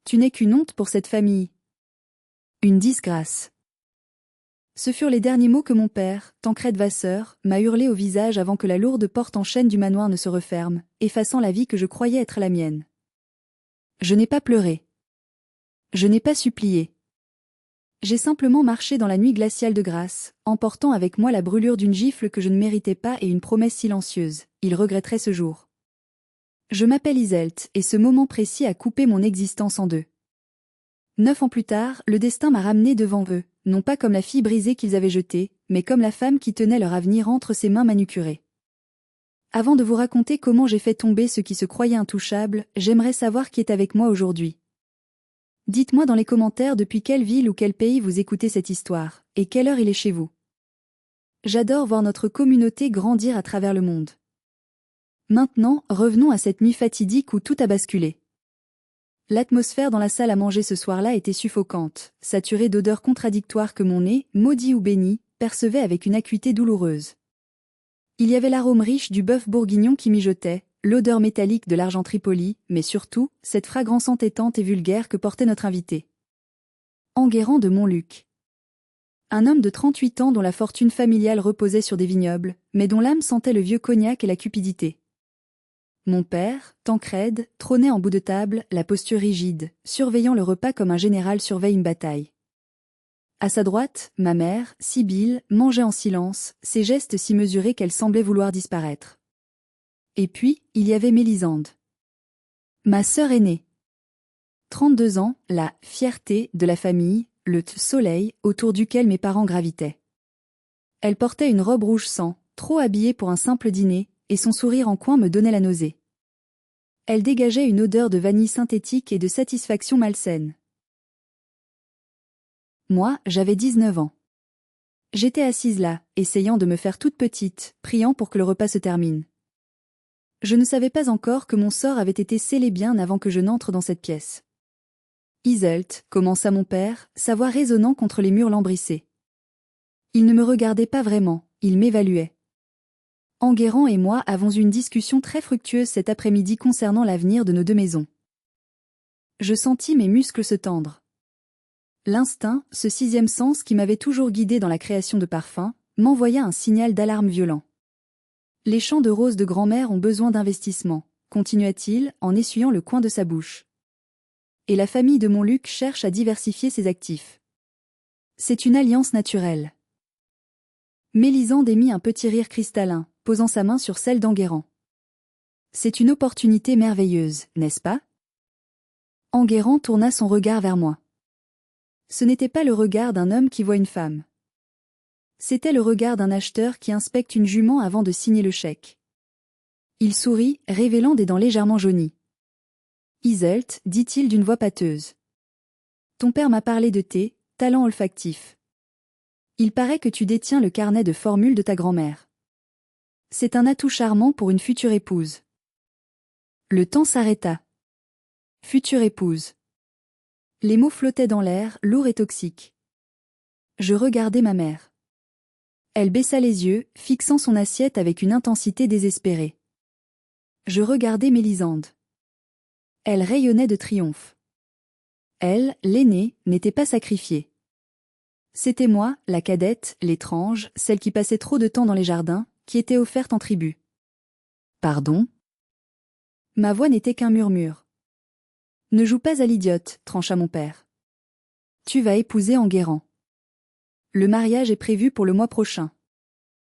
Tu n'es qu'une honte pour cette famille. Une disgrâce. Ce furent les derniers mots que mon père, Tancrède Vasseur, m'a hurlés au visage avant que la lourde porte en chêne du manoir ne se referme, effaçant la vie que je croyais être la mienne. Je n'ai pas pleuré. Je n'ai pas supplié. J'ai simplement marché dans la nuit glaciale de grâce, emportant avec moi la brûlure d'une gifle que je ne méritais pas et une promesse silencieuse, il regretterait ce jour. Je m'appelle Iseult, et ce moment précis a coupé mon existence en deux. 9 ans plus tard, le destin m'a ramené devant eux, non pas comme la fille brisée qu'ils avaient jetée, mais comme la femme qui tenait leur avenir entre ses mains manucurées. Avant de vous raconter comment j'ai fait tomber ceux qui se croyaient intouchables, j'aimerais savoir qui est avec moi aujourd'hui. Dites-moi dans les commentaires depuis quelle ville ou quel pays vous écoutez cette histoire, et quelle heure il est chez vous. J'adore voir notre communauté grandir à travers le monde. Maintenant, revenons à cette nuit fatidique où tout a basculé. L'atmosphère dans la salle à manger ce soir-là était suffocante, saturée d'odeurs contradictoires que mon nez, maudit ou béni, percevait avec une acuité douloureuse. Il y avait l'arôme riche du bœuf bourguignon qui mijotait, l'odeur métallique de l'argenterie polie, mais surtout, cette fragrance entêtante et vulgaire que portait notre invité. Enguerrand de Montluc. Un homme de 38 ans dont la fortune familiale reposait sur des vignobles, mais dont l'âme sentait le vieux cognac et la cupidité. Mon père, Tancrède, trônait en bout de table, la posture rigide, surveillant le repas comme un général surveille une bataille. À sa droite, ma mère, Sibylle, mangeait en silence, ses gestes si mesurés qu'elle semblait vouloir disparaître. Et puis, il y avait Mélisande. Ma sœur aînée. 32 ans, la fierté de la famille, le soleil autour duquel mes parents gravitaient. Elle portait une robe rouge sang, trop habillée pour un simple dîner, et son sourire en coin me donnait la nausée. Elle dégageait une odeur de vanille synthétique et de satisfaction malsaine. Moi, j'avais 19 ans. J'étais assise là, essayant de me faire toute petite, priant pour que le repas se termine. Je ne savais pas encore que mon sort avait été scellé bien avant que je n'entre dans cette pièce. Iseult, commença mon père, sa voix résonnant contre les murs lambrissés. Il ne me regardait pas vraiment, il m'évaluait. Enguerrand et moi avons eu une discussion très fructueuse cet après-midi concernant l'avenir de nos deux maisons. Je sentis mes muscles se tendre. L'instinct, ce sixième sens qui m'avait toujours guidé dans la création de parfums, m'envoya un signal d'alarme violent. Les champs de roses de grand-mère ont besoin d'investissement, continua-t-il en essuyant le coin de sa bouche. Et la famille de Montluc cherche à diversifier ses actifs. C'est une alliance naturelle. Mélisande émit un petit rire cristallin, posant sa main sur celle d'Enguerrand. C'est une opportunité merveilleuse, n'est-ce pas? Enguerrand tourna son regard vers moi. Ce n'était pas le regard d'un homme qui voit une femme. C'était le regard d'un acheteur qui inspecte une jument avant de signer le chèque. Il sourit, révélant des dents légèrement jaunies. Iseult, dit-il d'une voix pâteuse. Ton père m'a parlé de tes talents olfactifs. Il paraît que tu détiens le carnet de formules de ta grand-mère. C'est un atout charmant pour une future épouse. Le temps s'arrêta. Future épouse. Les mots flottaient dans l'air, lourds et toxiques. Je regardais ma mère. Elle baissa les yeux, fixant son assiette avec une intensité désespérée. Je regardais Mélisande. Elle rayonnait de triomphe. Elle, l'aînée, n'était pas sacrifiée. C'était moi, la cadette, l'étrange, celle qui passait trop de temps dans les jardins, qui était offerte en tribut. Pardon? Ma voix n'était qu'un murmure. Ne joue pas à l'idiote, trancha mon père. Tu vas épouser Enguerrand. Le mariage est prévu pour le mois prochain.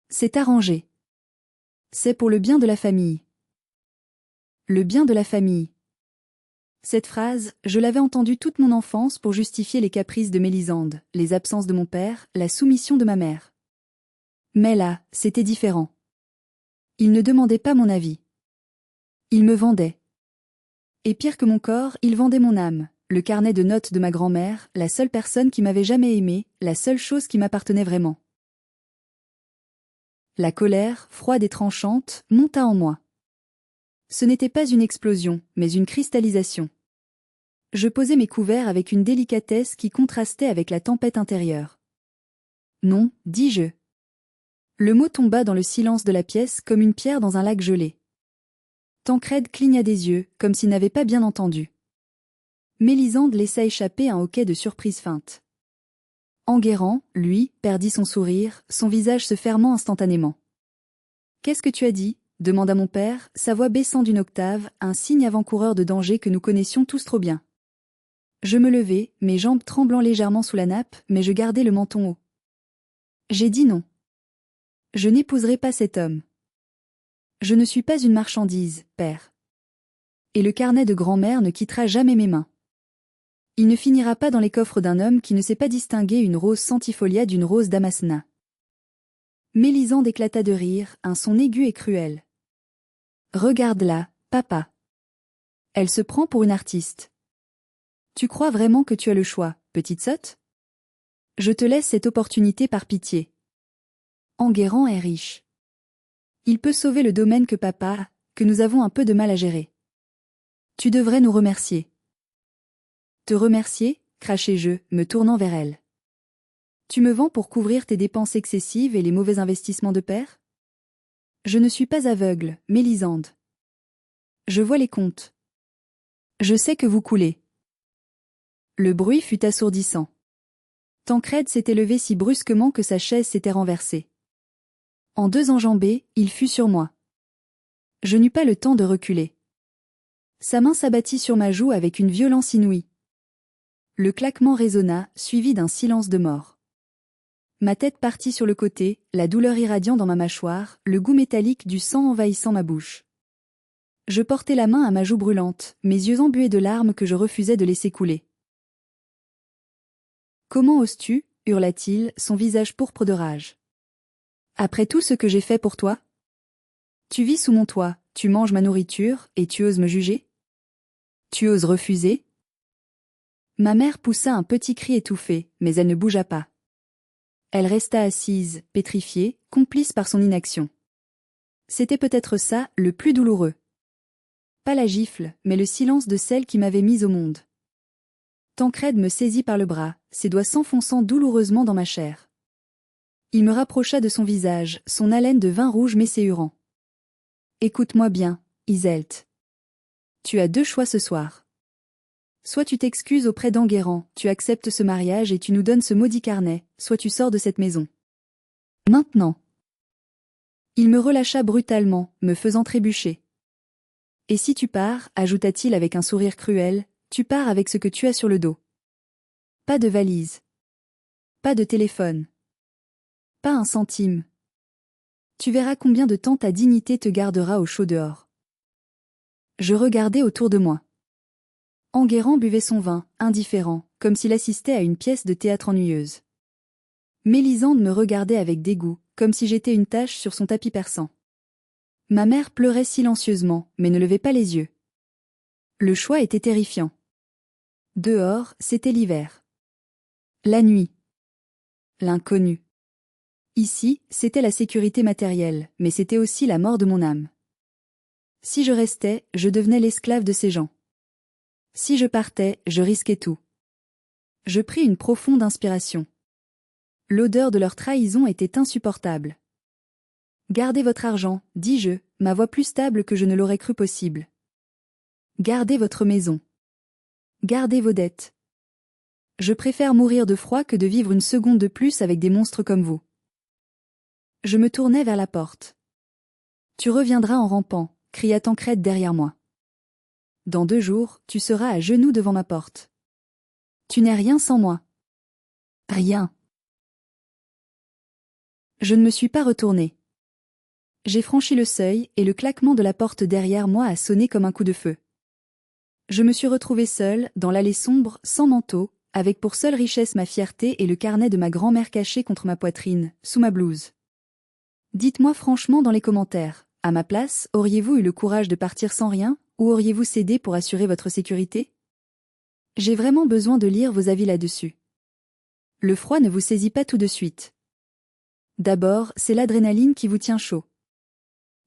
C'est arrangé. C'est pour le bien de la famille. Le bien de la famille. Cette phrase, je l'avais entendue toute mon enfance pour justifier les caprices de Mélisande, les absences de mon père, la soumission de ma mère. Mais là, c'était différent. Il ne demandait pas mon avis. Il me vendait. Et pire que mon corps, il vendait mon âme, le carnet de notes de ma grand-mère, la seule personne qui m'avait jamais aimé, la seule chose qui m'appartenait vraiment. La colère, froide et tranchante, monta en moi. Ce n'était pas une explosion, mais une cristallisation. Je posai mes couverts avec une délicatesse qui contrastait avec la tempête intérieure. Non, dis-je. Le mot tomba dans le silence de la pièce comme une pierre dans un lac gelé. Tancrède cligna des yeux, comme s'il n'avait pas bien entendu. Mélisande laissa échapper un hoquet de surprise feinte. Enguerrand, lui, perdit son sourire, son visage se fermant instantanément. « Qu'est-ce que tu as dit ?» demanda mon père, sa voix baissant d'une octave, un signe avant-coureur de danger que nous connaissions tous trop bien. Je me levai, mes jambes tremblant légèrement sous la nappe, mais je gardai le menton haut. J'ai dit non. Je n'épouserai pas cet homme. Je ne suis pas une marchandise, père. Et le carnet de grand-mère ne quittera jamais mes mains. Il ne finira pas dans les coffres d'un homme qui ne sait pas distinguer une rose centifolia d'une rose damascena. Mélisande éclata de rire, un son aigu et cruel. Regarde-la, papa. Elle se prend pour une artiste. Tu crois vraiment que tu as le choix, petite sotte? Je te laisse cette opportunité par pitié. Enguerrand est riche. Il peut sauver le domaine que papa a, que nous avons un peu de mal à gérer. Tu devrais nous remercier. Te remercier, crachai-je, me tournant vers elle. Tu me vends pour couvrir tes dépenses excessives et les mauvais investissements de père? Je ne suis pas aveugle, Mélisande. Je vois les comptes. Je sais que vous coulez. Le bruit fut assourdissant. Tancrède s'était levé si brusquement que sa chaise s'était renversée. En deux enjambées, il fut sur moi. Je n'eus pas le temps de reculer. Sa main s'abattit sur ma joue avec une violence inouïe. Le claquement résonna, suivi d'un silence de mort. Ma tête partit sur le côté, la douleur irradiant dans ma mâchoire, le goût métallique du sang envahissant ma bouche. Je portai la main à ma joue brûlante, mes yeux embués de larmes que je refusais de laisser couler. « Comment oses-tu » hurla-t-il, son visage pourpre de rage. « Après tout ce que j'ai fait pour toi? Tu vis sous mon toit, tu manges ma nourriture, et tu oses me juger? Tu oses refuser ?» Ma mère poussa un petit cri étouffé, mais elle ne bougea pas. Elle resta assise, pétrifiée, complice par son inaction. C'était peut-être ça, le plus douloureux. Pas la gifle, mais le silence de celle qui m'avait mise au monde. Tancrède me saisit par le bras, ses doigts s'enfonçant douloureusement dans ma chair. Il me rapprocha de son visage, son haleine de vin rouge m'esséurant. « Écoute-moi bien, Iseult. Tu as deux choix ce soir. Soit tu t'excuses auprès d'Enguerrand, tu acceptes ce mariage et tu nous donnes ce maudit carnet, soit tu sors de cette maison. Maintenant. » Il me relâcha brutalement, me faisant trébucher. « Et si tu pars, ajouta-t-il avec un sourire cruel, tu pars avec ce que tu as sur le dos. Pas de valise. Pas de téléphone. Pas un centime. Tu verras combien de temps ta dignité te gardera au chaud dehors. » Je regardais autour de moi. Enguerrand buvait son vin, indifférent, comme s'il assistait à une pièce de théâtre ennuyeuse. Mélisande me regardait avec dégoût, comme si j'étais une tache sur son tapis persan. Ma mère pleurait silencieusement, mais ne levait pas les yeux. Le choix était terrifiant. Dehors, c'était l'hiver. La nuit. L'inconnu. Ici, c'était la sécurité matérielle, mais c'était aussi la mort de mon âme. Si je restais, je devenais l'esclave de ces gens. Si je partais, je risquais tout. Je pris une profonde inspiration. L'odeur de leur trahison était insupportable. « Gardez votre argent, dis-je, ma voix plus stable que je ne l'aurais cru possible. Gardez votre maison. Gardez vos dettes. Je préfère mourir de froid que de vivre une seconde de plus avec des monstres comme vous. » Je me tournai vers la porte. « Tu reviendras en rampant » cria Tancrède derrière moi. « Dans 2 jours, tu seras à genoux devant ma porte. Tu n'es rien sans moi. Rien. » Je ne me suis pas retournée. J'ai franchi le seuil et le claquement de la porte derrière moi a sonné comme un coup de feu. Je me suis retrouvée seule, dans l'allée sombre, sans manteau, avec pour seule richesse ma fierté et le carnet de ma grand-mère caché contre ma poitrine, sous ma blouse. Dites-moi franchement dans les commentaires, à ma place, auriez-vous eu le courage de partir sans rien, ou auriez-vous cédé pour assurer votre sécurité? J'ai vraiment besoin de lire vos avis là-dessus. Le froid ne vous saisit pas tout de suite. D'abord, c'est l'adrénaline qui vous tient chaud.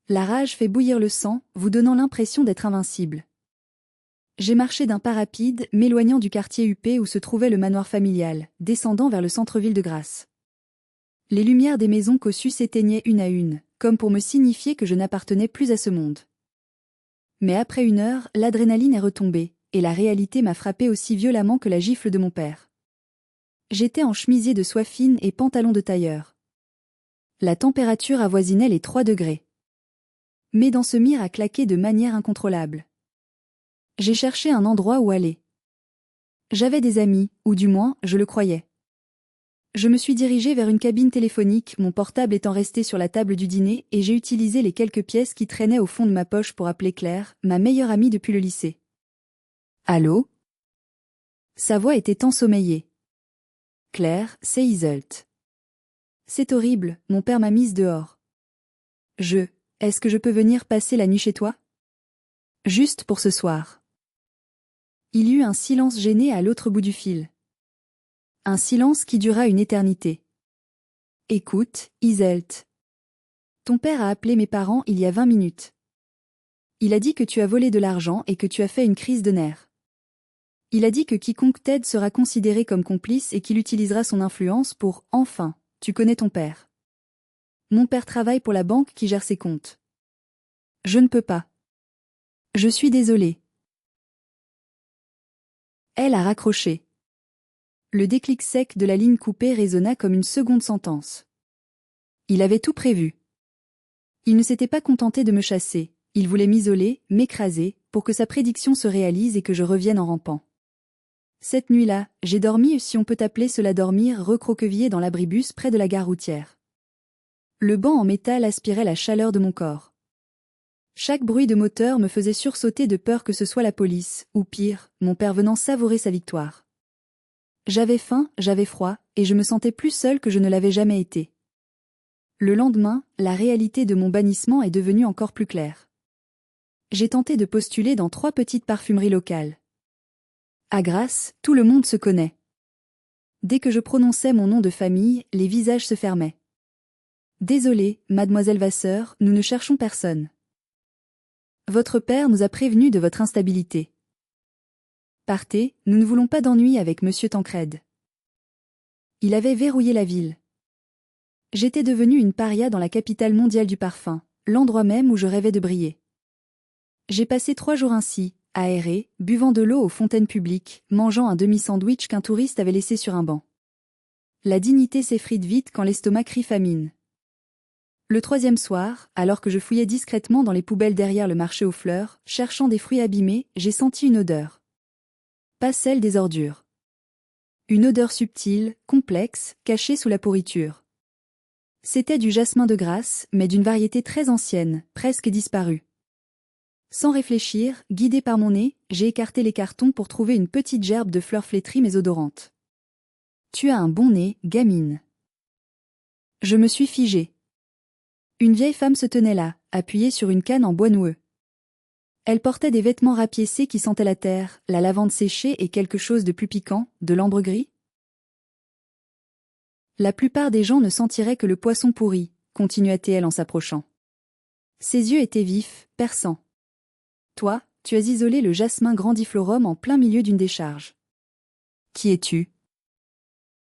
La rage fait bouillir le sang, vous donnant l'impression d'être invincible. J'ai marché d'un pas rapide, m'éloignant du quartier huppé où se trouvait le manoir familial, descendant vers le centre-ville de Grasse. Les lumières des maisons cossues s'éteignaient une à une, comme pour me signifier que je n'appartenais plus à ce monde. Mais après 1 heure, l'adrénaline est retombée, et la réalité m'a frappé aussi violemment que la gifle de mon père. J'étais en chemisier de soie fine et pantalon de tailleur. La température avoisinait les 3 degrés. Mes dents se mirent à claquer de manière incontrôlable. J'ai cherché un endroit où aller. J'avais des amis, ou du moins, je le croyais. Je me suis dirigé vers une cabine téléphonique, mon portable étant resté sur la table du dîner, et j'ai utilisé les quelques pièces qui traînaient au fond de ma poche pour appeler Claire, ma meilleure amie depuis le lycée. Allô? Sa voix était ensommeillée. Claire, c'est Iseult. C'est horrible, mon père m'a mise dehors. Est-ce que je peux venir passer la nuit chez toi? Juste pour ce soir. Il y eut un silence gêné à l'autre bout du fil. Un silence qui dura une éternité. Écoute, Iseult. Ton père a appelé mes parents il y a 20 minutes. Il a dit que tu as volé de l'argent et que tu as fait une crise de nerfs. Il a dit que quiconque t'aide sera considéré comme complice et qu'il utilisera son influence pour, enfin, tu connais ton père. Mon père travaille pour la banque qui gère ses comptes. Je ne peux pas. Je suis désolée. Elle a raccroché. Le déclic sec de la ligne coupée résonna comme une seconde sentence. Il avait tout prévu. Il ne s'était pas contenté de me chasser, il voulait m'isoler, m'écraser, pour que sa prédiction se réalise et que je revienne en rampant. Cette nuit-là, j'ai dormi, si on peut appeler cela dormir, recroquevillé dans l'abribus près de la gare routière. Le banc en métal aspirait la chaleur de mon corps. Chaque bruit de moteur me faisait sursauter de peur que ce soit la police, ou pire, mon père venant savourer sa victoire. J'avais faim, j'avais froid, et je me sentais plus seule que je ne l'avais jamais été. Le lendemain, la réalité de mon bannissement est devenue encore plus claire. J'ai tenté de postuler dans 3 petites parfumeries locales. À Grasse, tout le monde se connaît. Dès que je prononçais mon nom de famille, les visages se fermaient. Désolée, mademoiselle Vasseur, nous ne cherchons personne. Votre père nous a prévenus de votre instabilité. Partez, nous ne voulons pas d'ennui avec monsieur Tancrède. Il avait verrouillé la ville. J'étais devenue une paria dans la capitale mondiale du parfum, l'endroit même où je rêvais de briller. J'ai passé 3 jours ainsi, aéré, buvant de l'eau aux fontaines publiques, mangeant un demi-sandwich qu'un touriste avait laissé sur un banc. La dignité s'effrite vite quand l'estomac crie famine. Le 3e soir, alors que je fouillais discrètement dans les poubelles derrière le marché aux fleurs, cherchant des fruits abîmés, j'ai senti une odeur. Pas celle des ordures. Une odeur subtile, complexe, cachée sous la pourriture. C'était du jasmin de Grasse, mais d'une variété très ancienne, presque disparue. Sans réfléchir, guidé par mon nez, j'ai écarté les cartons pour trouver une petite gerbe de fleurs flétries mais odorantes. Tu as un bon nez, gamine. Je me suis figée. Une vieille femme se tenait là, appuyée sur une canne en bois noueux. Elle portait des vêtements rapiécés qui sentaient la terre, la lavande séchée et quelque chose de plus piquant, de l'ambre gris. La plupart des gens ne sentiraient que le poisson pourri, continua-t-elle en s'approchant. Ses yeux étaient vifs, perçants. Toi, tu as isolé le jasmin grandiflorum en plein milieu d'une décharge. Qui es-tu?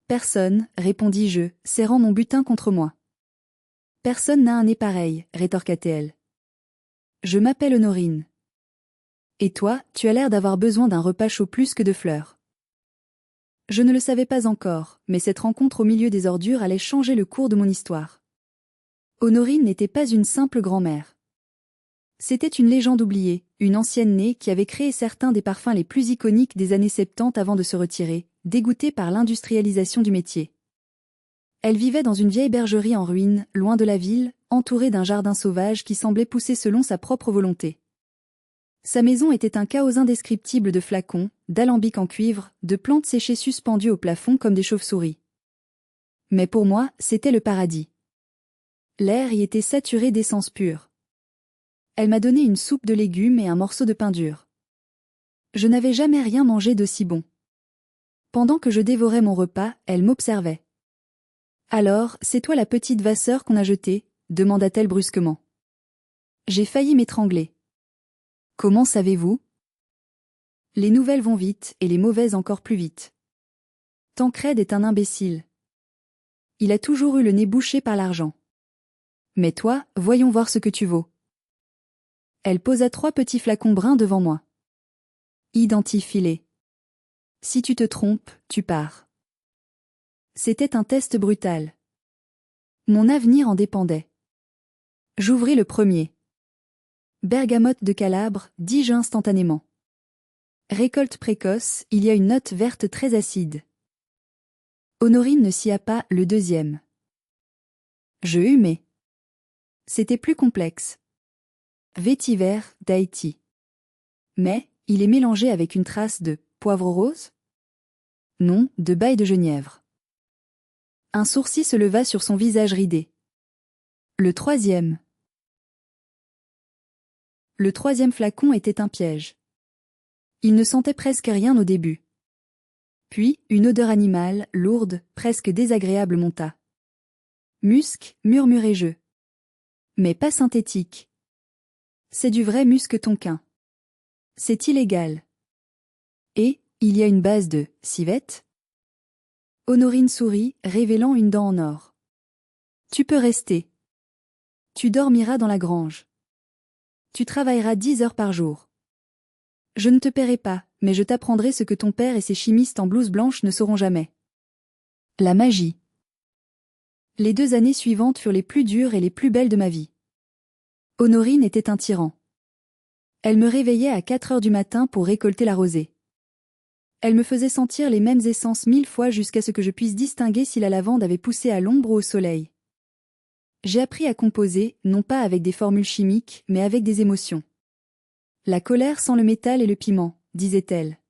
Personne, répondis-je, serrant mon butin contre moi. Personne n'a un nez pareil, rétorqua-t-elle. Je m'appelle Honorine. Et toi, tu as l'air d'avoir besoin d'un repas chaud plus que de fleurs. Je ne le savais pas encore, mais cette rencontre au milieu des ordures allait changer le cours de mon histoire. Honorine n'était pas une simple grand-mère. C'était une légende oubliée, une ancienne née qui avait créé certains des parfums les plus iconiques des années 70 avant de se retirer, dégoûtée par l'industrialisation du métier. Elle vivait dans une vieille bergerie en ruine, loin de la ville, entourée d'un jardin sauvage qui semblait pousser selon sa propre volonté. Sa maison était un chaos indescriptible de flacons, d'alambics en cuivre, de plantes séchées suspendues au plafond comme des chauves-souris. Mais pour moi, c'était le paradis. L'air y était saturé d'essence pure. Elle m'a donné une soupe de légumes et un morceau de pain dur. Je n'avais jamais rien mangé d'aussi bon. Pendant que je dévorais mon repas, elle m'observait. « Alors, c'est toi la petite Vasseur qu'on a jetée ?» demanda-t-elle brusquement. J'ai failli m'étrangler. « Comment savez-vous ?» Les nouvelles vont vite, et les mauvaises encore plus vite. Tancrède est un imbécile. Il a toujours eu le nez bouché par l'argent. Mais toi, voyons voir ce que tu vaux. Elle posa 3 petits flacons bruns devant moi. Identifie-les. Si tu te trompes, tu pars. C'était un test brutal. Mon avenir en dépendait. J'ouvris le premier. Bergamote de Calabre, dis-je instantanément. Récolte précoce, il y a une note verte très acide. Honorine ne scia pas, le deuxième. Je humais. C'était plus complexe. Vétiver, d'Haïti. Mais, il est mélangé avec une trace de poivre rose? Non, de bail de genièvre. Un sourcil se leva sur son visage ridé. Le troisième. Le troisième flacon était un piège. Il ne sentait presque rien au début. Puis, une odeur animale, lourde, presque désagréable monta. Musc, murmurai-je. Mais pas synthétique. C'est du vrai musc tonquin. C'est illégal. Et, il y a une base de civette? Honorine sourit, révélant une dent en or. Tu peux rester. Tu dormiras dans la grange. Tu travailleras 10 heures par jour. Je ne te paierai pas, mais je t'apprendrai ce que ton père et ses chimistes en blouse blanche ne sauront jamais. La magie. Les 2 années suivantes furent les plus dures et les plus belles de ma vie. Honorine était un tyran. Elle me réveillait à 4 heures du matin pour récolter la rosée. Elle me faisait sentir les mêmes essences 1000 fois jusqu'à ce que je puisse distinguer si la lavande avait poussé à l'ombre ou au soleil. J'ai appris à composer, non pas avec des formules chimiques, mais avec des émotions. La colère sent le métal et le piment, disait-elle.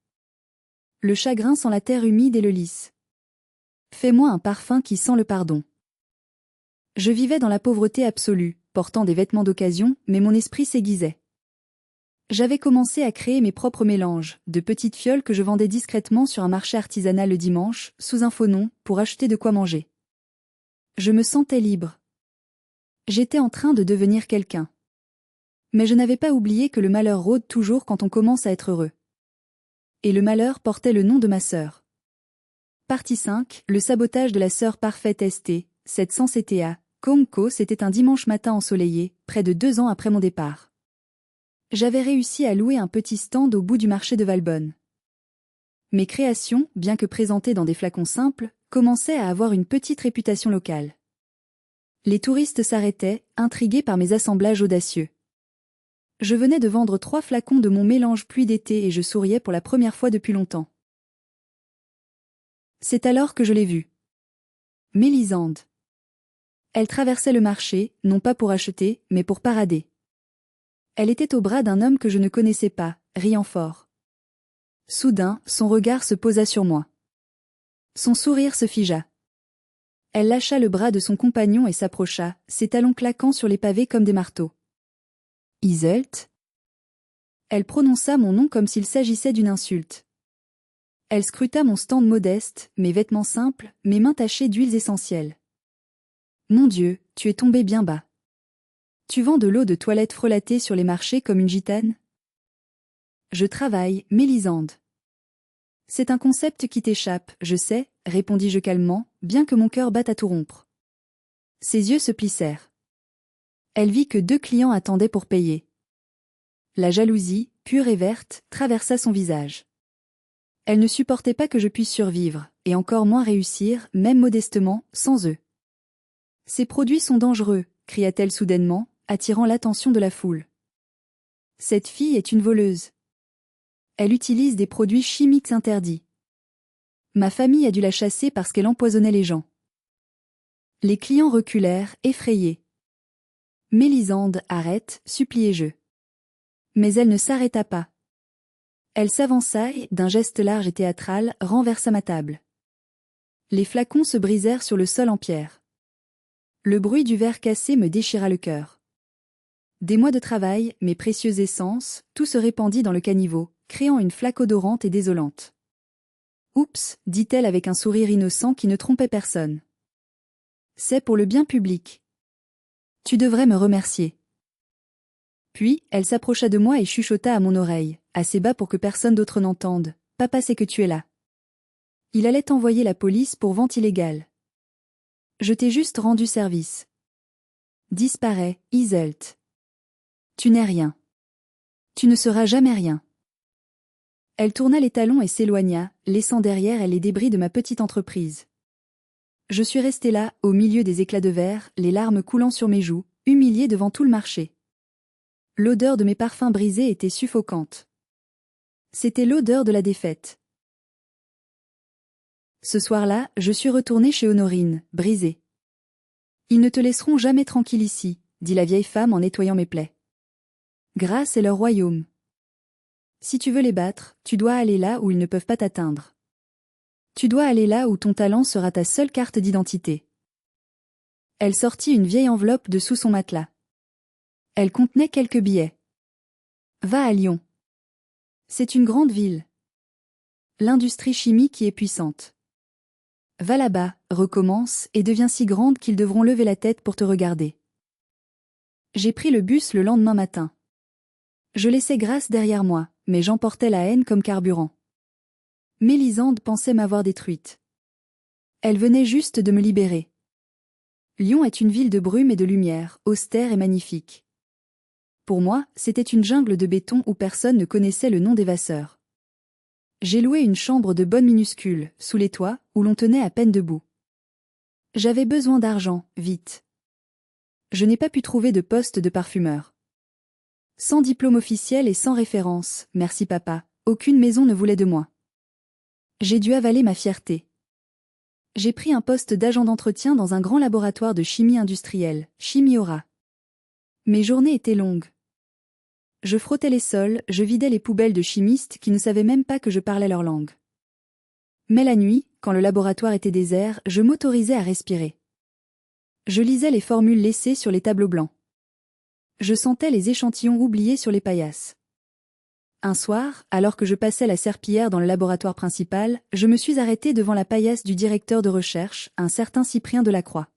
Le chagrin sent la terre humide et le lys. Fais-moi un parfum qui sent le pardon. Je vivais dans la pauvreté absolue, portant des vêtements d'occasion, mais mon esprit s'aiguisait. J'avais commencé à créer mes propres mélanges, de petites fioles que je vendais discrètement sur un marché artisanal le dimanche, sous un faux nom, pour acheter de quoi manger. Je me sentais libre. J'étais en train de devenir quelqu'un. Mais je n'avais pas oublié que le malheur rôde toujours quand on commence à être heureux. Et le malheur portait le nom de ma sœur. Partie 5, le sabotage de la sœur parfaite ST, 700 CTA, Comco, c'était un dimanche matin ensoleillé, près de 2 ans après mon départ. J'avais réussi à louer un petit stand au bout du marché de Valbonne. Mes créations, bien que présentées dans des flacons simples, commençaient à avoir une petite réputation locale. Les touristes s'arrêtaient, intrigués par mes assemblages audacieux. Je venais de vendre 3 flacons de mon mélange pluie d'été et je souriais pour la première fois depuis longtemps. C'est alors que je l'ai vue. Mélisande. Elle traversait le marché, non pas pour acheter, mais pour parader. Elle était au bras d'un homme que je ne connaissais pas, riant fort. Soudain, son regard se posa sur moi. Son sourire se figea. Elle lâcha le bras de son compagnon et s'approcha, ses talons claquant sur les pavés comme des marteaux. Iseult? Elle prononça mon nom comme s'il s'agissait d'une insulte. Elle scruta mon stand modeste, mes vêtements simples, mes mains tachées d'huiles essentielles. Mon Dieu, tu es tombé bien bas. Tu vends de l'eau de toilette frelatée sur les marchés comme une gitane? Je travaille, Mélisande. C'est un concept qui t'échappe, je sais, répondis-je calmement, bien que mon cœur batte à tout rompre. Ses yeux se plissèrent. Elle vit que 2 clients attendaient pour payer. La jalousie, pure et verte, traversa son visage. Elle ne supportait pas que je puisse survivre, et encore moins réussir, même modestement, sans eux. Ces produits sont dangereux, cria-t-elle soudainement, attirant l'attention de la foule. Cette fille est une voleuse. Elle utilise des produits chimiques interdits. Ma famille a dû la chasser parce qu'elle empoisonnait les gens. Les clients reculèrent, effrayés. Mélisande, arrête, suppliai-je. Mais elle ne s'arrêta pas. Elle s'avança et, d'un geste large et théâtral, renversa ma table. Les flacons se brisèrent sur le sol en pierre. Le bruit du verre cassé me déchira le cœur. Des mois de travail, mes précieuses essences, tout se répandit dans le caniveau, créant une flaque odorante et désolante. Oups, dit-elle avec un sourire innocent qui ne trompait personne. C'est pour le bien public. Tu devrais me remercier. Puis, elle s'approcha de moi et chuchota à mon oreille, assez bas pour que personne d'autre n'entende. Papa sait que tu es là. Il allait envoyer la police pour vente illégale. Je t'ai juste rendu service. Disparais, Iseult. Tu n'es rien. Tu ne seras jamais rien. Elle tourna les talons et s'éloigna, laissant derrière elle les débris de ma petite entreprise. Je suis resté là, au milieu des éclats de verre, les larmes coulant sur mes joues, humilié devant tout le marché. L'odeur de mes parfums brisés était suffocante. C'était l'odeur de la défaite. Ce soir-là, je suis retourné chez Honorine, brisée. Ils ne te laisseront jamais tranquille ici, dit la vieille femme en nettoyant mes plaies. Grâce est leur royaume. Si tu veux les battre, tu dois aller là où ils ne peuvent pas t'atteindre. Tu dois aller là où ton talent sera ta seule carte d'identité. Elle sortit une vieille enveloppe de sous son matelas. Elle contenait quelques billets. Va à Lyon. C'est une grande ville. L'industrie chimique y est puissante. Va là-bas, recommence, et deviens si grande qu'ils devront lever la tête pour te regarder. J'ai pris le bus le lendemain matin. Je laissais Grâce derrière moi, mais j'emportais la haine comme carburant. Mélisande pensait m'avoir détruite. Elle venait juste de me libérer. Lyon est une ville de brume et de lumière, austère et magnifique. Pour moi, c'était une jungle de béton où personne ne connaissait le nom des Vasseurs. J'ai loué une chambre de bonne minuscule, sous les toits, où l'on tenait à peine debout. J'avais besoin d'argent, vite. Je n'ai pas pu trouver de poste de parfumeur. Sans diplôme officiel et sans référence, merci papa, aucune maison ne voulait de moi. J'ai dû avaler ma fierté. J'ai pris un poste d'agent d'entretien dans un grand laboratoire de chimie industrielle, Chimiora. Mes journées étaient longues. Je frottais les sols, je vidais les poubelles de chimistes qui ne savaient même pas que je parlais leur langue. Mais la nuit, quand le laboratoire était désert, je m'autorisais à respirer. Je lisais les formules laissées sur les tableaux blancs. Je sentais les échantillons oubliés sur les paillasses. Un soir, alors que je passais la serpillière dans le laboratoire principal, je me suis arrêté devant la paillasse du directeur de recherche, un certain Cyprien Delacroix.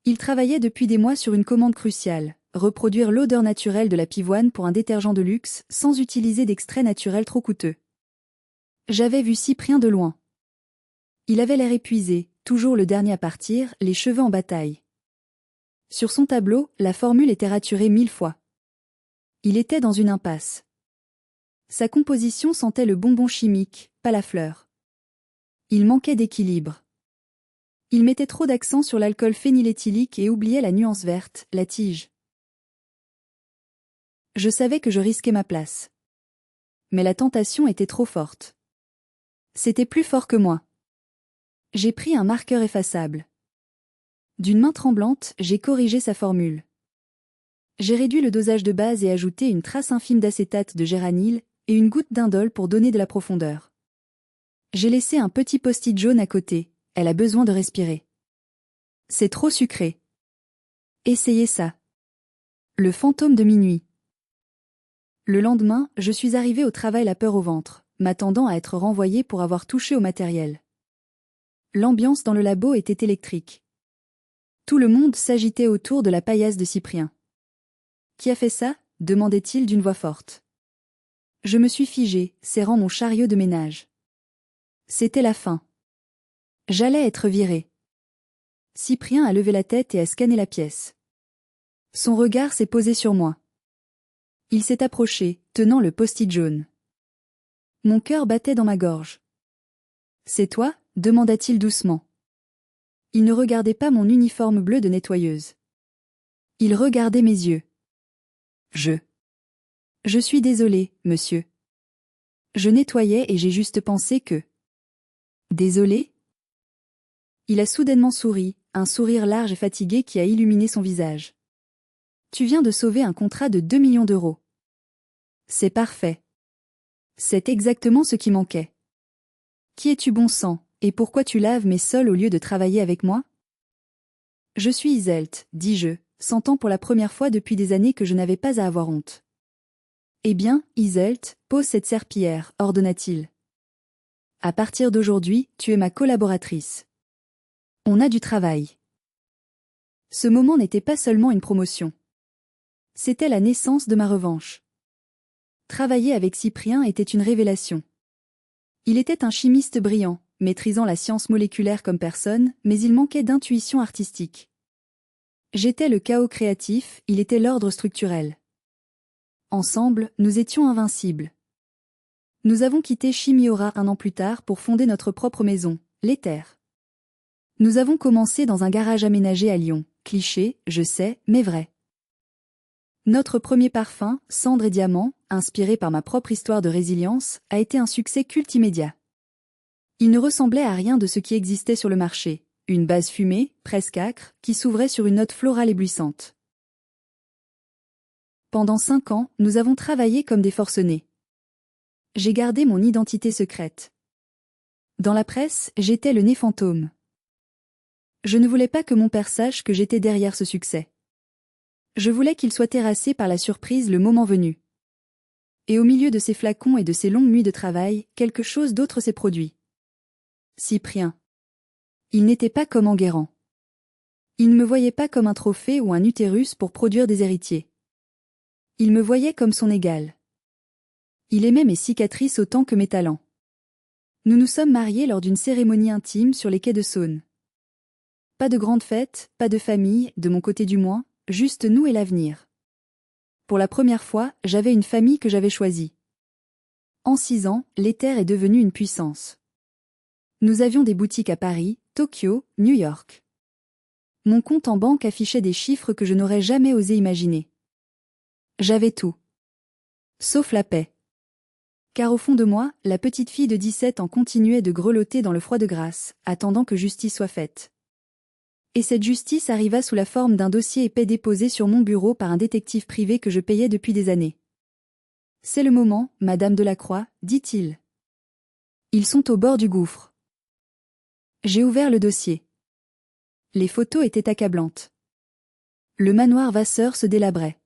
Il travaillait depuis des mois sur une commande cruciale, reproduire l'odeur naturelle de la pivoine pour un détergent de luxe, sans utiliser d'extrait naturel trop coûteux. J'avais vu Cyprien de loin. Il avait l'air épuisé, toujours le dernier à partir, les cheveux en bataille. Sur son tableau, la formule était raturée 1000 fois. Il était dans une impasse. Sa composition sentait le bonbon chimique, pas la fleur. Il manquait d'équilibre. Il mettait trop d'accent sur l'alcool phényléthylique et oubliait la nuance verte, la tige. Je savais que je risquais ma place. Mais la tentation était trop forte. C'était plus fort que moi. J'ai pris un marqueur effaçable. D'une main tremblante, j'ai corrigé sa formule. J'ai réduit le dosage de base et ajouté une trace infime d'acétate de géranyle et une goutte d'indole pour donner de la profondeur. J'ai laissé un petit post-it jaune à côté, elle a besoin de respirer. C'est trop sucré. Essayez ça. Le fantôme de minuit. Le lendemain, je suis arrivé au travail la peur au ventre, m'attendant à être renvoyé pour avoir touché au matériel. L'ambiance dans le labo était électrique. Tout le monde s'agitait autour de la paillasse de Cyprien. « Qui a fait ça ?» demandait-il d'une voix forte. Je me suis figé, serrant mon chariot de ménage. C'était la fin. J'allais être viré. Cyprien a levé la tête et a scanné la pièce. Son regard s'est posé sur moi. Il s'est approché, tenant le post-it jaune. Mon cœur battait dans ma gorge. « C'est toi ?» demanda-t-il doucement. Il ne regardait pas mon uniforme bleu de nettoyeuse. Il regardait mes yeux. Je suis désolé, monsieur. Je nettoyais et j'ai juste pensé que... Désolé ? Il a soudainement souri, un sourire large et fatigué qui a illuminé son visage. Tu viens de sauver un contrat de 2 millions d'euros. C'est parfait. C'est exactement ce qui manquait. Qui es-tu bon sang, et pourquoi tu laves mes sols au lieu de travailler avec moi ? Je suis Iseult, dis-je, sentant pour la première fois depuis des années que je n'avais pas à avoir honte. Eh bien, Iseult, pose cette serpillière, ordonna-t-il. À partir d'aujourd'hui, tu es ma collaboratrice. On a du travail. Ce moment n'était pas seulement une promotion. C'était la naissance de ma revanche. Travailler avec Cyprien était une révélation. Il était un chimiste brillant, maîtrisant la science moléculaire comme personne, mais il manquait d'intuition artistique. J'étais le chaos créatif, il était l'ordre structurel. Ensemble, nous étions invincibles. Nous avons quitté Chimiora 1 an plus tard pour fonder notre propre maison, l'Éther. Nous avons commencé dans un garage aménagé à Lyon, cliché, je sais, mais vrai. Notre premier parfum, Cendre et Diamant, inspiré par ma propre histoire de résilience, a été un succès culte immédiat. Il ne ressemblait à rien de ce qui existait sur le marché, une base fumée, presque âcre, qui s'ouvrait sur une note florale éblouissante. Pendant 5 ans, nous avons travaillé comme des forcenés. J'ai gardé mon identité secrète. Dans la presse, j'étais le nez fantôme. Je ne voulais pas que mon père sache que j'étais derrière ce succès. Je voulais qu'il soit terrassé par la surprise le moment venu. Et au milieu de ces flacons et de ces longues nuits de travail, quelque chose d'autre s'est produit. Cyprien. Il n'était pas comme Enguerrand. Il ne me voyait pas comme un trophée ou un utérus pour produire des héritiers. Il me voyait comme son égal. Il aimait mes cicatrices autant que mes talents. Nous nous sommes mariés lors d'une cérémonie intime sur les quais de Saône. Pas de grande fête, pas de famille, de mon côté du moins, juste nous et l'avenir. Pour la première fois, j'avais une famille que j'avais choisie. En 6 ans, l'Éther est devenu une puissance. Nous avions des boutiques à Paris, Tokyo, New York. Mon compte en banque affichait des chiffres que je n'aurais jamais osé imaginer. J'avais tout. Sauf la paix. Car au fond de moi, la petite fille de 17 ans continuait de grelotter dans le froid de Grasse, attendant que justice soit faite. Et cette justice arriva sous la forme d'un dossier épais déposé sur mon bureau par un détective privé que je payais depuis des années. « C'est le moment, Madame Delacroix, dit-il. Ils sont au bord du gouffre. » J'ai ouvert le dossier. Les photos étaient accablantes. Le manoir Vasseur se délabrait.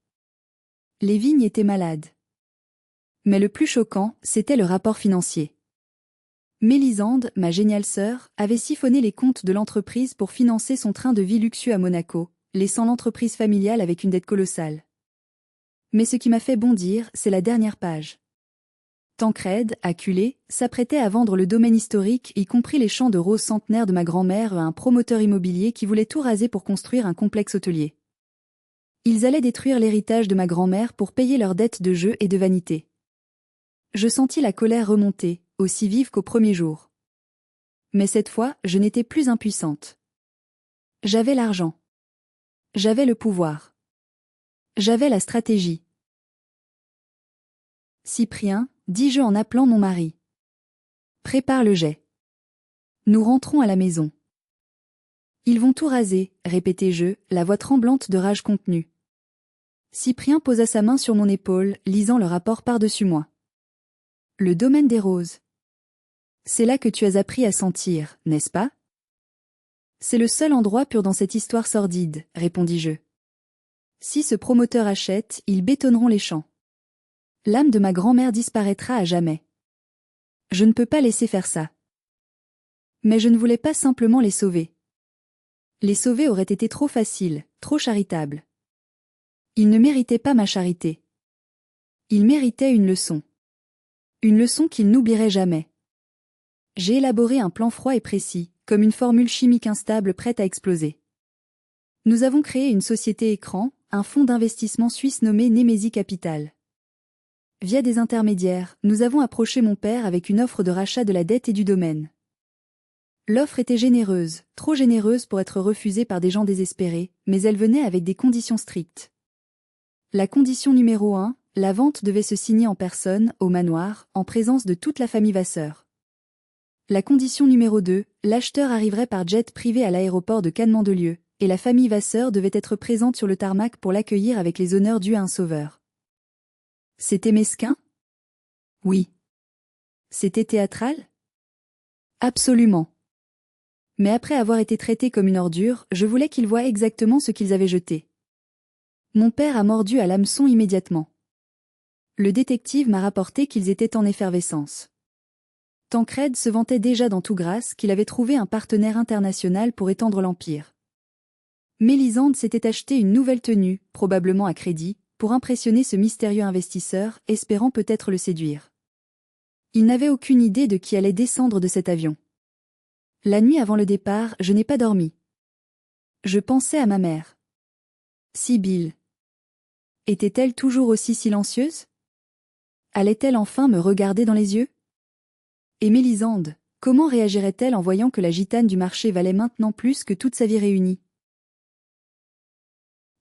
Les vignes étaient malades. Mais le plus choquant, c'était le rapport financier. Mélisande, ma géniale sœur, avait siphonné les comptes de l'entreprise pour financer son train de vie luxueux à Monaco, laissant l'entreprise familiale avec une dette colossale. Mais ce qui m'a fait bondir, c'est la dernière page. Tancrède, acculé, s'apprêtait à vendre le domaine historique, y compris les champs de roses centenaires de ma grand-mère à un promoteur immobilier qui voulait tout raser pour construire un complexe hôtelier. Ils allaient détruire l'héritage de ma grand-mère pour payer leurs dettes de jeu et de vanité. Je sentis la colère remonter, aussi vive qu'au premier jour. Mais cette fois, je n'étais plus impuissante. J'avais l'argent. J'avais le pouvoir. J'avais la stratégie. Cyprien, dis-je en appelant mon mari. Prépare le jet. Nous rentrons à la maison. Ils vont tout raser, répétai-je, la voix tremblante de rage contenue. Cyprien posa sa main sur mon épaule, lisant le rapport par-dessus moi. Le domaine des roses. C'est là que tu as appris à sentir, n'est-ce pas? C'est le seul endroit pur dans cette histoire sordide, répondis-je. Si ce promoteur achète, ils bétonneront les champs. L'âme de ma grand-mère disparaîtra à jamais. Je ne peux pas laisser faire ça. Mais je ne voulais pas simplement les sauver. Les sauver aurait été trop facile, trop charitable. Ils ne méritaient pas ma charité. Ils méritaient une leçon. Une leçon qu'ils n'oublieraient jamais. J'ai élaboré un plan froid et précis, comme une formule chimique instable prête à exploser. Nous avons créé une société écran, un fonds d'investissement suisse nommé Nemesis Capital. Via des intermédiaires, nous avons approché mon père avec une offre de rachat de la dette et du domaine. L'offre était généreuse, trop généreuse pour être refusée par des gens désespérés, mais elle venait avec des conditions strictes. La condition numéro 1, la vente devait se signer en personne, au manoir, en présence de toute la famille Vasseur. La condition numéro 2, l'acheteur arriverait par jet privé à l'aéroport de Cannes-Mandelieu, et la famille Vasseur devait être présente sur le tarmac pour l'accueillir avec les honneurs dus à un sauveur. C'était mesquin? Oui. C'était théâtral? Absolument. Mais après avoir été traité comme une ordure, je voulais qu'ils voient exactement ce qu'ils avaient jeté. Mon père a mordu à l'hameçon immédiatement. Le détective m'a rapporté qu'ils étaient en effervescence. Tancrède se vantait déjà dans tout Grasse qu'il avait trouvé un partenaire international pour étendre l'empire. Mélisande s'était acheté une nouvelle tenue, probablement à crédit, pour impressionner ce mystérieux investisseur, espérant peut-être le séduire. Il n'avait aucune idée de qui allait descendre de cet avion. La nuit avant le départ, je n'ai pas dormi. Je pensais à ma mère. Sibylle. Était-elle toujours aussi silencieuse? Allait-elle enfin me regarder dans les yeux? Et Mélisande, comment réagirait-elle en voyant que la gitane du marché valait maintenant plus que toute sa vie réunie?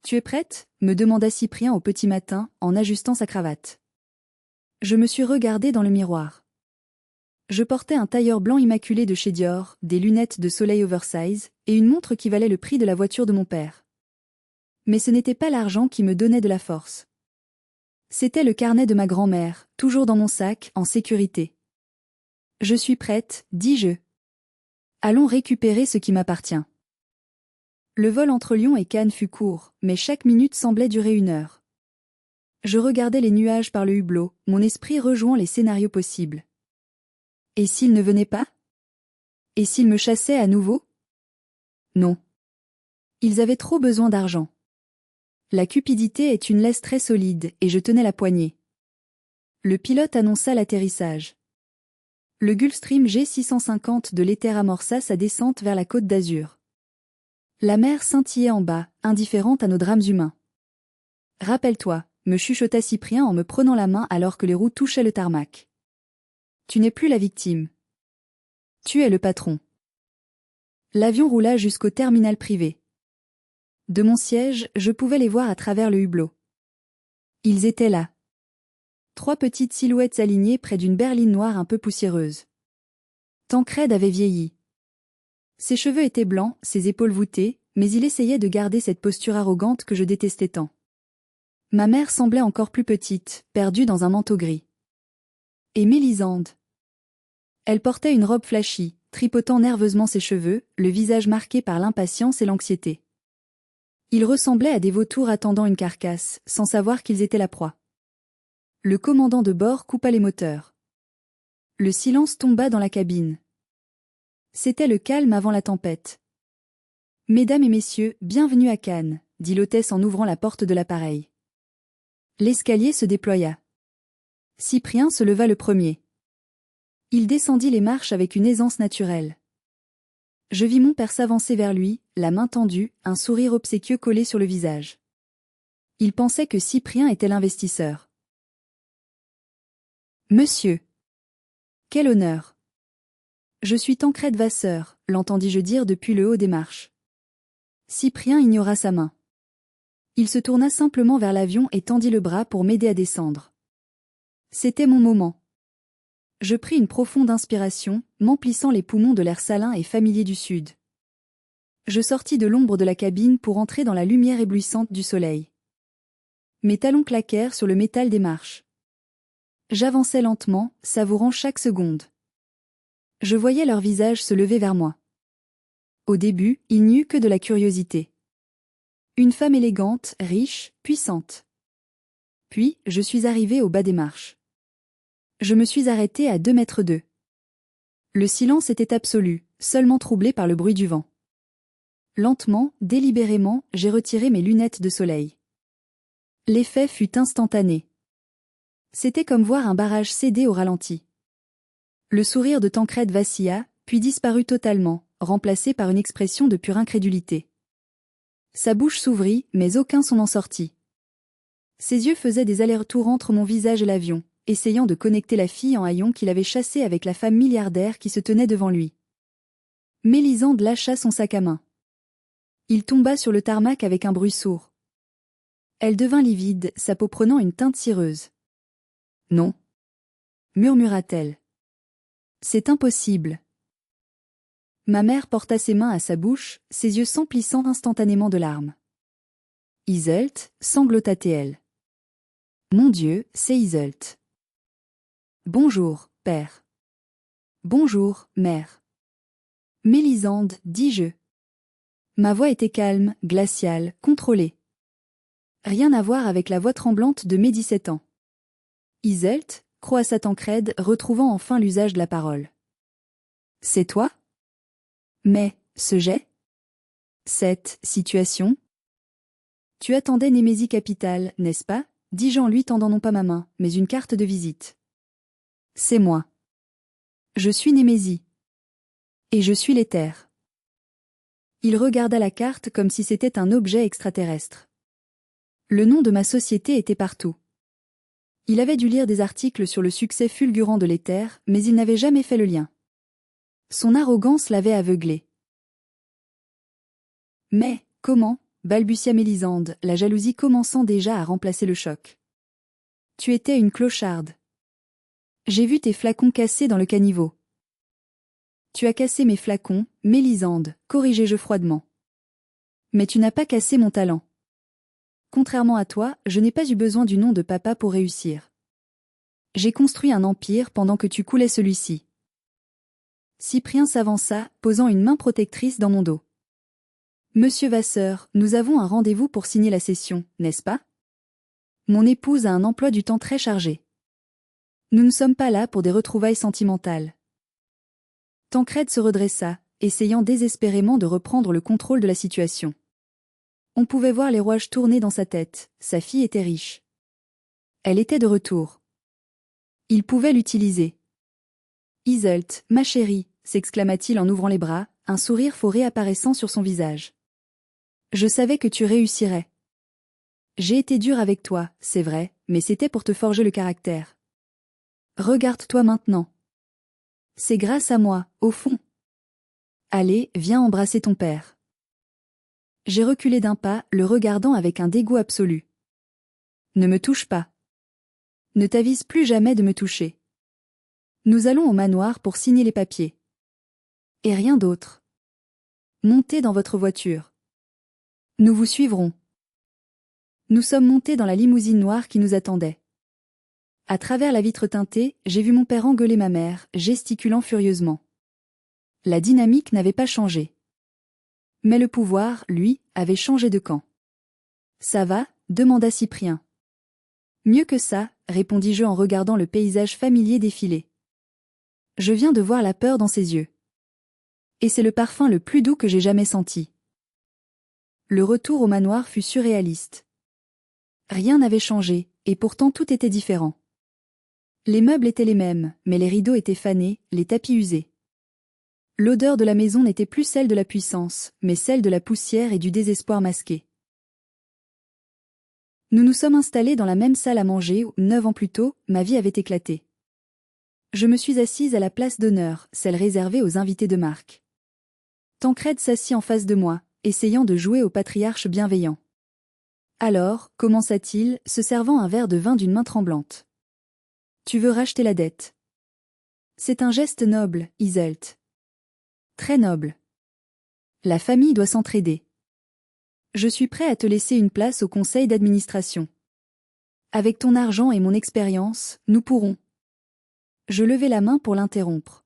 Tu es prête? Me demanda Cyprien au petit matin, en ajustant sa cravate. Je me suis regardée dans le miroir. Je portais un tailleur blanc immaculé de chez Dior, des lunettes de soleil oversize, et une montre qui valait le prix de la voiture de mon père. Mais ce n'était pas l'argent qui me donnait de la force. C'était le carnet de ma grand-mère, toujours dans mon sac, en sécurité. Je suis prête, dis-je. Allons récupérer ce qui m'appartient. Le vol entre Lyon et Cannes fut court, mais chaque minute semblait durer 1 heure. Je regardais les nuages par le hublot, mon esprit rejoint les scénarios possibles. Et s'ils ne venaient pas? Et s'ils me chassaient à nouveau? Non. Ils avaient trop besoin d'argent. La cupidité est une laisse très solide, et je tenais la poignée. Le pilote annonça l'atterrissage. Le Gulfstream G650 de l'Éther amorça sa descente vers la Côte d'Azur. La mer scintillait en bas, indifférente à nos drames humains. Rappelle-toi, me chuchota Cyprien en me prenant la main alors que les roues touchaient le tarmac. Tu n'es plus la victime. Tu es le patron. L'avion roula jusqu'au terminal privé. De mon siège, je pouvais les voir à travers le hublot. Ils étaient là. 3 petites silhouettes alignées près d'une berline noire un peu poussiéreuse. Tancrède avait vieilli. Ses cheveux étaient blancs, ses épaules voûtées, mais il essayait de garder cette posture arrogante que je détestais tant. Ma mère semblait encore plus petite, perdue dans un manteau gris. Et Mélisande. Elle portait une robe flashy, tripotant nerveusement ses cheveux, le visage marqué par l'impatience et l'anxiété. Ils ressemblaient à des vautours attendant une carcasse, sans savoir qu'ils étaient la proie. Le commandant de bord coupa les moteurs. Le silence tomba dans la cabine. C'était le calme avant la tempête. « Mesdames et messieurs, bienvenue à Cannes », dit l'hôtesse en ouvrant la porte de l'appareil. L'escalier se déploya. Cyprien se leva le premier. Il descendit les marches avec une aisance naturelle. Je vis mon père s'avancer vers lui, la main tendue, un sourire obséquieux collé sur le visage. Il pensait que Cyprien était l'investisseur. « Monsieur. Quel honneur. Je suis Tancrède Vasseur, l'entendis-je dire depuis le haut des marches. » Cyprien ignora sa main. Il se tourna simplement vers l'avion et tendit le bras pour m'aider à descendre. C'était mon moment. Je pris une profonde inspiration, m'emplissant les poumons de l'air salin et familier du sud. Je sortis de l'ombre de la cabine pour entrer dans la lumière éblouissante du soleil. Mes talons claquèrent sur le métal des marches. J'avançais lentement, savourant chaque seconde. Je voyais leurs visages se lever vers moi. Au début, il n'y eut que de la curiosité. Une femme élégante, riche, puissante. Puis, je suis arrivé au bas des marches. Je me suis arrêté à 2 mètres d'eux. Le silence était absolu, seulement troublé par le bruit du vent. Lentement, délibérément, j'ai retiré mes lunettes de soleil. L'effet fut instantané. C'était comme voir un barrage céder au ralenti. Le sourire de Tancrède vacilla, puis disparut totalement, remplacé par une expression de pure incrédulité. Sa bouche s'ouvrit, mais aucun son n'en sortit. Ses yeux faisaient des allers-retours entre mon visage et l'avion, essayant de connecter la fille en haillons qu'il avait chassée avec la femme milliardaire qui se tenait devant lui. Mélisande lâcha son sac à main. Il tomba sur le tarmac avec un bruit sourd. Elle devint livide, sa peau prenant une teinte cireuse. « Non. » murmura-t-elle. « C'est impossible. » Ma mère porta ses mains à sa bouche, ses yeux s'emplissant instantanément de larmes. « Iseult, » sanglota-t-elle. « Mon Dieu, c'est Iseult. »« Bonjour, père. »« Bonjour, mère. »« Mélisande, dis-je. » Ma voix était calme, glaciale, contrôlée. Rien à voir avec la voix tremblante de mes 17 ans. « Iseult » croassa Tancrède, retrouvant enfin l'usage de la parole. « C'est toi ? Mais, ce jet ? Cette situation ? Tu attendais Némésie capitale, n'est-ce pas ? Dis-je en lui tendant non pas ma main, mais une carte de visite. C'est moi. Je suis Némésie. Et je suis l'Éther. Il regarda la carte comme si c'était un objet extraterrestre. Le nom de ma société était partout. Il avait dû lire des articles sur le succès fulgurant de l'éther, mais il n'avait jamais fait le lien. Son arrogance l'avait aveuglé. Mais, comment, balbutia Mélisande, la jalousie commençant déjà à remplacer le choc. Tu étais une clocharde. J'ai vu tes flacons cassés dans le caniveau. Tu as cassé mes flacons, Mélisande, corrigeai-je froidement. Mais tu n'as pas cassé mon talent. Contrairement à toi, je n'ai pas eu besoin du nom de papa pour réussir. J'ai construit un empire pendant que tu coulais celui-ci. Cyprien s'avança, posant une main protectrice dans mon dos. Monsieur Vasseur, nous avons un rendez-vous pour signer la cession, n'est-ce pas? Mon épouse a un emploi du temps très chargé. Nous ne sommes pas là pour des retrouvailles sentimentales. Tancrède se redressa, essayant désespérément de reprendre le contrôle de la situation. On pouvait voir les rouages tourner dans sa tête, sa fille était riche. Elle était de retour. Il pouvait l'utiliser. Iseult, ma chérie, s'exclama-t-il en ouvrant les bras, un sourire faux réapparaissant sur son visage. Je savais que tu réussirais. J'ai été dur avec toi, c'est vrai, mais c'était pour te forger le caractère. Regarde-toi maintenant. C'est grâce à moi, au fond. Allez, viens embrasser ton père. J'ai reculé d'un pas, le regardant avec un dégoût absolu. Ne me touche pas. Ne t'avise plus jamais de me toucher. Nous allons au manoir pour signer les papiers. Et rien d'autre. Montez dans votre voiture. Nous vous suivrons. Nous sommes montés dans la limousine noire qui nous attendait. À travers la vitre teintée, j'ai vu mon père engueuler ma mère, gesticulant furieusement. La dynamique n'avait pas changé. Mais le pouvoir, lui, avait changé de camp. Ça va? Demanda Cyprien. Mieux que ça, répondis-je en regardant le paysage familier défiler. Je viens de voir la peur dans ses yeux. Et c'est le parfum le plus doux que j'ai jamais senti. Le retour au manoir fut surréaliste. Rien n'avait changé, et pourtant tout était différent. Les meubles étaient les mêmes, mais les rideaux étaient fanés, les tapis usés. L'odeur de la maison n'était plus celle de la puissance, mais celle de la poussière et du désespoir masqué. Nous nous sommes installés dans la même salle à manger où, 9 ans plus tôt, ma vie avait éclaté. Je me suis assise à la place d'honneur, celle réservée aux invités de marque. Tancrède s'assit en face de moi, essayant de jouer au patriarche bienveillant. Alors, commença-t-il, se servant un verre de vin d'une main tremblante. Tu veux racheter la dette. C'est un geste noble, Iseult. Très noble. La famille doit s'entraider. Je suis prêt à te laisser une place au conseil d'administration. Avec ton argent et mon expérience, nous pourrons. Je levai la main pour l'interrompre.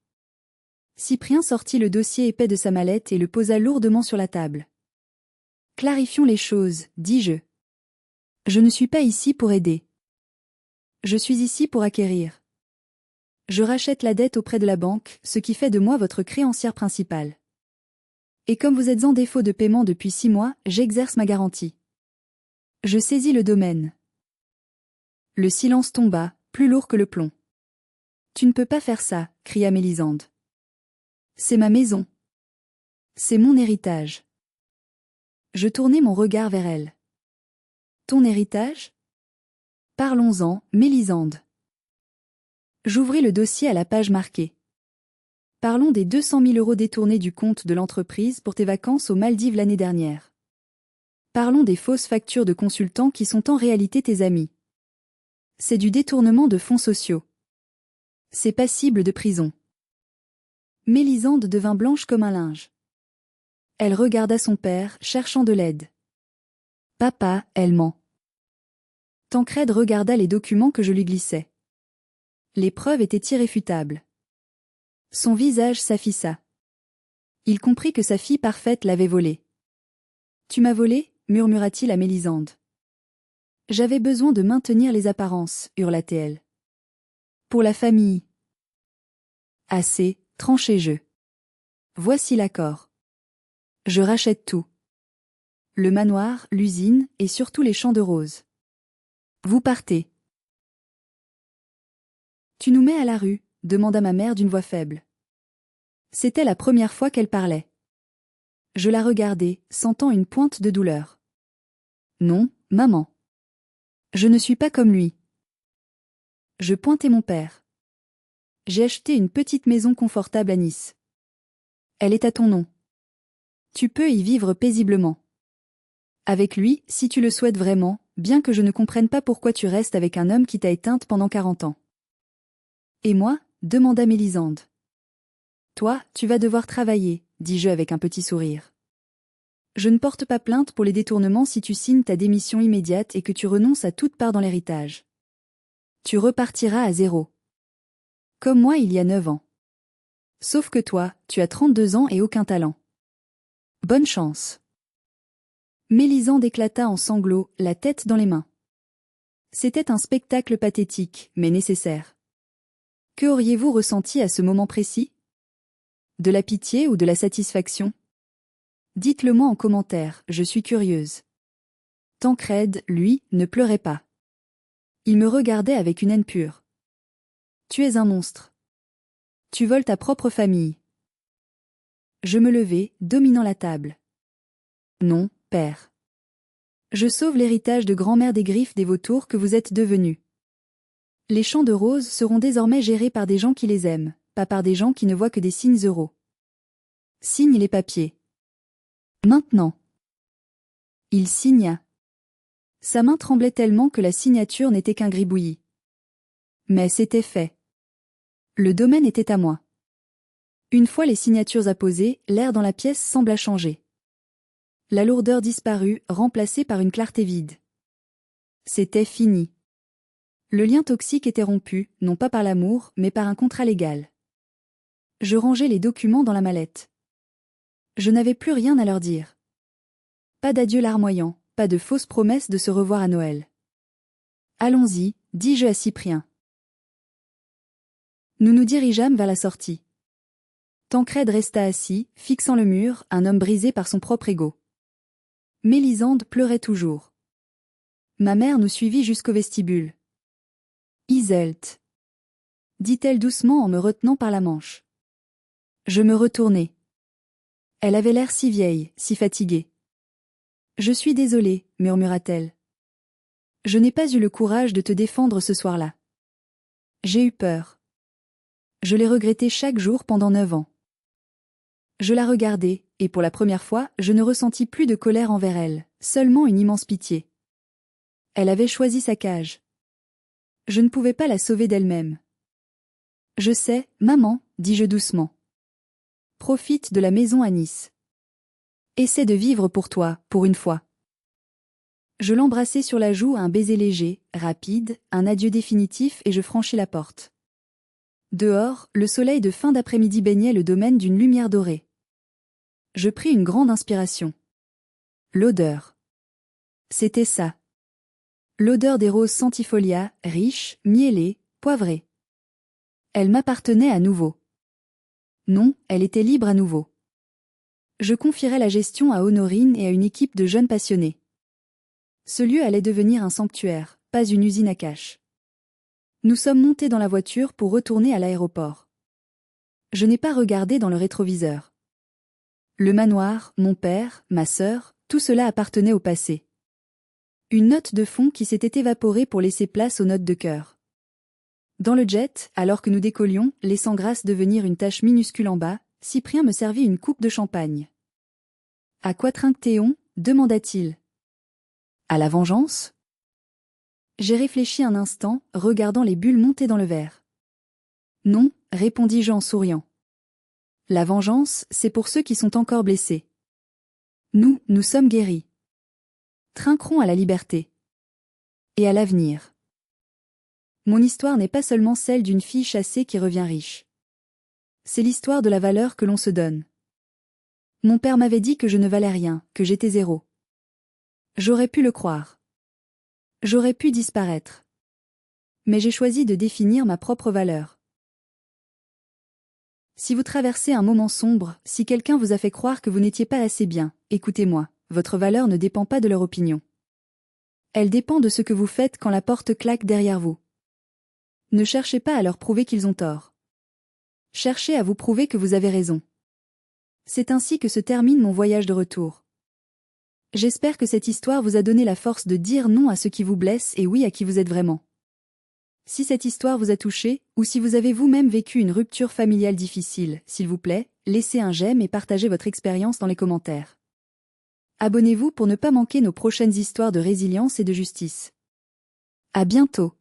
Cyprien sortit le dossier épais de sa mallette et le posa lourdement sur la table. Clarifions les choses, dis-je. Je ne suis pas ici pour aider. Je suis ici pour acquérir. Je rachète la dette auprès de la banque, ce qui fait de moi votre créancière principale. Et comme vous êtes en défaut de paiement depuis 6 mois, j'exerce ma garantie. Je saisis le domaine. Le silence tomba, plus lourd que le plomb. Tu ne peux pas faire ça, cria Mélisande. C'est ma maison. C'est mon héritage. Je tournai mon regard vers elle. Ton héritage? Parlons-en, Mélisande. J'ouvris le dossier à la page marquée. Parlons des 200 000 € détournés du compte de l'entreprise pour tes vacances aux Maldives l'année dernière. Parlons des fausses factures de consultants qui sont en réalité tes amis. C'est du détournement de fonds sociaux. C'est passible de prison. Mélisande devint blanche comme un linge. Elle regarda son père, cherchant de l'aide. Papa, elle ment. Tancrède regarda les documents que je lui glissais. Les preuves étaient irréfutables. Son visage s'affiça. Il comprit que sa fille parfaite l'avait volé. Tu m'as volé, murmura-t-il à Mélisande. J'avais besoin de maintenir les apparences, hurla-t-elle. Pour la famille. Assez, tranchez-je. Voici l'accord. Je rachète tout. Le manoir, l'usine, et surtout les champs de roses. Vous partez. Tu nous mets à la rue, demanda ma mère d'une voix faible. C'était la première fois qu'elle parlait. Je la regardai, sentant une pointe de douleur. Non, maman. Je ne suis pas comme lui. Je pointai mon père. J'ai acheté une petite maison confortable à Nice. Elle est à ton nom. Tu peux y vivre paisiblement. Avec lui, si tu le souhaites vraiment, bien que je ne comprenne pas pourquoi tu restes avec un homme qui t'a éteinte pendant 40 ans. Et moi? Demanda Mélisande. Toi, tu vas devoir travailler, dis-je avec un petit sourire. Je ne porte pas plainte pour les détournements si tu signes ta démission immédiate et que tu renonces à toute part dans l'héritage. Tu repartiras à zéro. Comme moi il y a 9 ans. Sauf que toi, tu as 32 ans et aucun talent. Bonne chance. Mélisande éclata en sanglots, la tête dans les mains. C'était un spectacle pathétique, mais nécessaire. Que auriez-vous ressenti à ce moment précis? De la pitié ou de la satisfaction? Dites-le-moi en commentaire, je suis curieuse. Tancrède, lui, ne pleurait pas. Il me regardait avec une haine pure. Tu es un monstre. Tu voles ta propre famille. Je me levai, dominant la table. Non, père. Je sauve l'héritage de grand-mère des griffes des vautours que vous êtes devenus. Les champs de roses seront désormais gérés par des gens qui les aiment, pas par des gens qui ne voient que des signes euros. Signe les papiers. Maintenant. Il signa. Sa main tremblait tellement que la signature n'était qu'un gribouillis. Mais c'était fait. Le domaine était à moi. Une fois les signatures apposées, l'air dans la pièce sembla changer. La lourdeur disparut, remplacée par une clarté vide. C'était fini. Le lien toxique était rompu, non pas par l'amour, mais par un contrat légal. Je rangeai les documents dans la mallette. Je n'avais plus rien à leur dire. Pas d'adieu larmoyant, pas de fausses promesses de se revoir à Noël. Allons-y, dis-je à Cyprien. Nous nous dirigeâmes vers la sortie. Tancrède resta assis, fixant le mur, un homme brisé par son propre ego. Mélisande pleurait toujours. Ma mère nous suivit jusqu'au vestibule. Iseult, dit-elle doucement en me retenant par la manche. Je me retournai. Elle avait l'air si vieille, si fatiguée. Je suis désolée, murmura-t-elle. Je n'ai pas eu le courage de te défendre ce soir-là. J'ai eu peur. Je l'ai regretté chaque jour pendant 9 ans. Je la regardai, et pour la première fois, je ne ressentis plus de colère envers elle, seulement une immense pitié. Elle avait choisi sa cage. Je ne pouvais pas la sauver d'elle-même. Je sais, maman, dis-je doucement. Profite de la maison à Nice. Essaie de vivre pour toi, pour une fois. Je l'embrassai sur la joue, un baiser léger, rapide, un adieu définitif et je franchis la porte. Dehors, le soleil de fin d'après-midi baignait le domaine d'une lumière dorée. Je pris une grande inspiration. L'odeur. C'était ça. L'odeur des roses centifolia, riche, miellée, poivrée. Elle m'appartenait à nouveau. Non, elle était libre à nouveau. Je confierais la gestion à Honorine et à une équipe de jeunes passionnés. Ce lieu allait devenir un sanctuaire, pas une usine à cash. Nous sommes montés dans la voiture pour retourner à l'aéroport. Je n'ai pas regardé dans le rétroviseur. Le manoir, mon père, ma sœur, tout cela appartenait au passé. Une note de fond qui s'était évaporée pour laisser place aux notes de cœur. Dans le jet, alors que nous décollions, laissant Grace devenir une tache minuscule en bas, Cyprien me servit une coupe de champagne. « À quoi trinque-t-on » demanda-t-il. « À la vengeance ?» J'ai réfléchi un instant, regardant les bulles monter dans le verre. « Non » répondis-je en souriant. La vengeance, c'est pour ceux qui sont encore blessés. Nous sommes guéris. Trinquerons à la liberté. Et à l'avenir. Mon histoire n'est pas seulement celle d'une fille chassée qui revient riche. C'est l'histoire de la valeur que l'on se donne. Mon père m'avait dit que je ne valais rien, que j'étais zéro. J'aurais pu le croire. J'aurais pu disparaître. Mais j'ai choisi de définir ma propre valeur. Si vous traversez un moment sombre, si quelqu'un vous a fait croire que vous n'étiez pas assez bien, écoutez-moi, votre valeur ne dépend pas de leur opinion. Elle dépend de ce que vous faites quand la porte claque derrière vous. Ne cherchez pas à leur prouver qu'ils ont tort. Cherchez à vous prouver que vous avez raison. C'est ainsi que se termine mon voyage de retour. J'espère que cette histoire vous a donné la force de dire non à ce qui vous blesse et oui à qui vous êtes vraiment. Si cette histoire vous a touché, ou si vous avez vous-même vécu une rupture familiale difficile, s'il vous plaît, laissez un j'aime et partagez votre expérience dans les commentaires. Abonnez-vous pour ne pas manquer nos prochaines histoires de résilience et de justice. À bientôt.